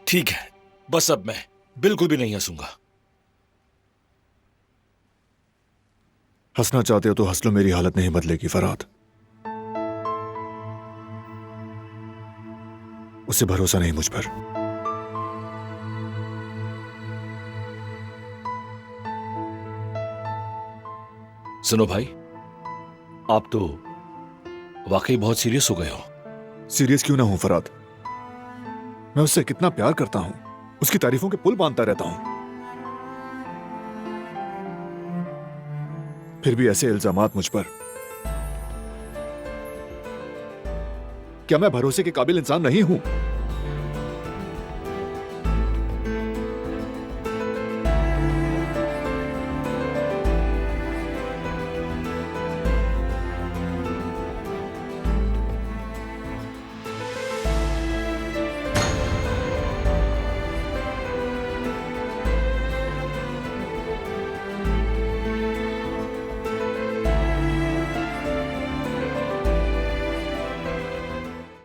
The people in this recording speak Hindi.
ठीक है, बस अब मैं बिल्कुल भी नहीं हंसूंगा। हंसना चाहते हो तो हंस लो, मेरी हालत नहीं बदलेगी फरहाद। उसे भरोसा नहीं मुझ पर। सुनो भाई, आप तो वाकई बहुत सीरियस हो गए हो। सीरियस क्यों ना हूं फरहाद, मैं उससे कितना प्यार करता हूं, उसकी तारीफों के पुल बांधता रहता हूं। फिर भी ऐसे इल्जामात मुझ पर। क्या मैं भरोसे के काबिल इंसान नहीं हूं?